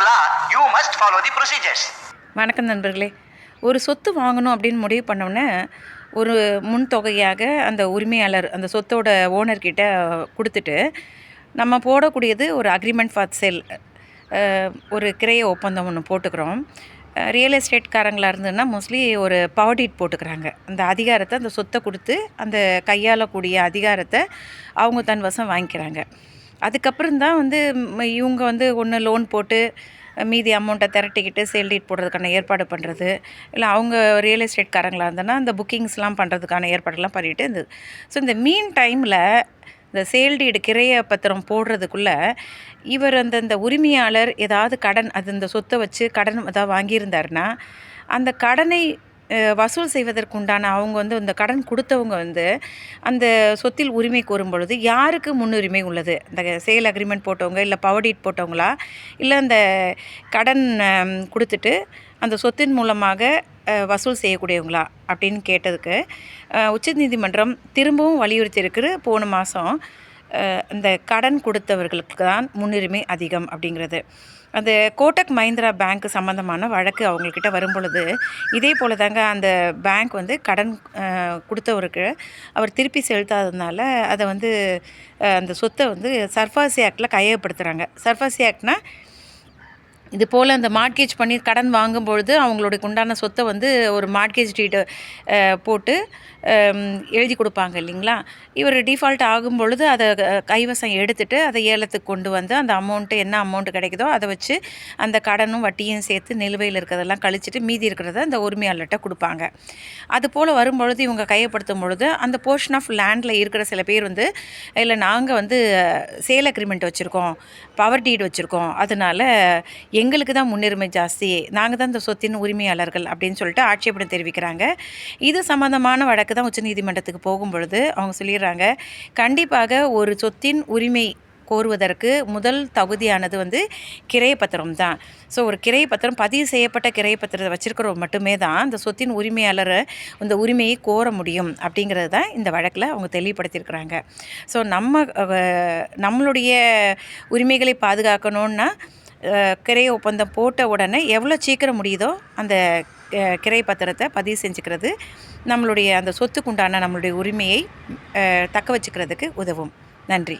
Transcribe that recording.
law, you must follow the procedures. வணக்கம் நண்பர்களே. ஒரு சொத்து வாங்கணும் அப்படின்னு முடிவு பண்ணோன்னே ஒரு முன் தொகையாக அந்த உரிமையாளர் அந்த சொத்தோட ஓனர்கிட்ட கொடுத்துட்டு நம்ம போடக்கூடியது ஒரு அக்ரிமெண்ட் ஃபார் சேல், ஒரு கிரைய ஒப்பந்தம் ஒன்று போட்டுக்கிறோம். ரியல் எஸ்டேட்காரங்களாக இருந்ததுன்னா மோஸ்ட்லி ஒரு பவர் டீட் போட்டுக்கிறாங்க. அந்த அதிகாரத்தை, அந்த சொத்தை கொடுத்து அந்த கையாளக்கூடிய அதிகாரத்தை அவங்க தன் வசம் வாங்கிக்கிறாங்க. அதுக்கப்புறம் தான் இவங்க ஒன்று லோன் போட்டு மீதி அமௌண்ட்டை திரட்டிக்கிட்டு சேல் டீட் போடுறதுக்கான ஏற்பாடு பண்ணுறது, இல்லை அவங்க ரியல் எஸ்டேட்காரங்களாக இருந்தோன்னா அந்த புக்கிங்ஸ்லாம் பண்ணுறதுக்கான ஏற்பாடுலாம் பண்ணிகிட்டு இருந்தது. ஸோ இந்த மீன் டைமில் இந்த சேல் டீடு கிரைய பத்திரம் போடுறதுக்குள்ளே இவர் இந்த உரிமையாளர் ஏதாவது கடன், அது இந்த சொத்தை வச்சு கடன் ஏதாவது வாங்கியிருந்தாருன்னா அந்த கடனை வசூல் செய்வதற்குண்டான அவங்க இந்த கடன் கொடுத்தவங்க அந்த சொத்தில் உரிமை கோரும் பொழுது யாருக்கு முன்னுரிமை உள்ளது? இந்த சேல் அக்ரிமெண்ட் போட்டவங்க, இல்லை பவர் டீட் போட்டவங்களா, இல்லை அந்த கடன் கொடுத்துட்டு அந்த சொத்தின் மூலமாக வசூல் செய்யக்கூடியவங்களா அப்படின்னு கேட்டதுக்கு உச்சநீதிமன்றம் திரும்பவும் வலியுறுத்தியிருக்குது போன மாதம் இந்த கடன் கொடுத்தவர்களுக்கு தான் முன்னுரிமை அதிகம் அப்படிங்கிறது. அந்த கோட்டக் மஹிந்திரா பேங்க் சம்மந்தமான வழக்கு அவங்கக்கிட்ட வரும்பொழுது இதே போல் தாங்க அந்த பேங்க் கடன் கொடுத்தவருக்கு அவர் திருப்பி செலுத்தாததுனால அதை அந்த சொத்தை சர்ஃபாசி ஆக்டில் கையகப்படுத்துகிறாங்க. சர்ஃபாசி ஆக்ட்னால் இது போல் அந்த மார்ட்கேஜ் பண்ணி கடன் வாங்கும்பொழுது அவங்களுடைய உண்டான சொத்தை ஒரு மார்ட்கேஜ் டீட்டை போட்டு எழுதி கொடுப்பாங்க இல்லைங்களா. இவர் டிஃபால்ட் ஆகும் பொழுது அதை கைவசம் எடுத்துகிட்டு அதை ஏலத்துக்கு கொண்டு அந்த அமௌண்ட்டு, என்ன அமௌண்ட்டு கிடைக்குதோ அதை வச்சு அந்த கடனும் வட்டியும் சேர்த்து நிலுவையில் இருக்கிறதெல்லாம் கழிச்சிட்டு மீதி இருக்கிறத அந்த உரிமையாளர்கிட்ட கொடுப்பாங்க. அது போல் வரும்பொழுது இவங்க கையப்படுத்தும் பொழுது அந்த போர்ஷன் ஆஃப் லேண்டில் இருக்கிற சில பேர் இல்லை நாங்கள் சேல் அக்ரிமெண்ட் வச்சுருக்கோம், பவர் டீட் வச்சுருக்கோம், அதனால் எங்களுக்கு தான் முன்னுரிமை ஜாஸ்தி, நாங்கள் தான் இந்த சொத்தின் உரிமையாளர்கள் அப்படின்னு சொல்லிட்டு ஆட்சேபனை தெரிவிக்கிறாங்க. இது சம்மந்தமான வழக்கு தான் உச்சநீதிமன்றத்துக்கு போகும் பொழுது அவங்க சொல்லிடுறாங்க, கண்டிப்பாக ஒரு சொத்தின் உரிமை கோருவதற்கு முதல் தகுதியானது கிரைய பத்திரம் தான். ஸோ ஒரு கிரைய பத்திரம், பதிவு செய்யப்பட்ட கிரைய பத்திரத்தை வச்சுருக்கிறவங்க மட்டுமே தான் இந்த சொத்தின் உரிமையாளரை இந்த உரிமையை கோர முடியும் அப்படிங்கிறது தான் இந்த வழக்கில் அவங்க தெளிவுபடுத்தியிருக்கிறாங்க. ஸோ நம்மளுடைய உரிமைகளை பாதுகாக்கணுன்னா கிரைய ஒப்பந்தம் போட்ட உடனே எவ்வளோ சீக்கிரம் முடியுதோ அந்த கிரை பத்திரத்தை பதிவு செஞ்சுக்கிறது நம்மளுடைய அந்த சொத்துக்குண்டான நம்மளுடைய உரிமையை தக்க வச்சுக்கிறதுக்கு உதவும். நன்றி.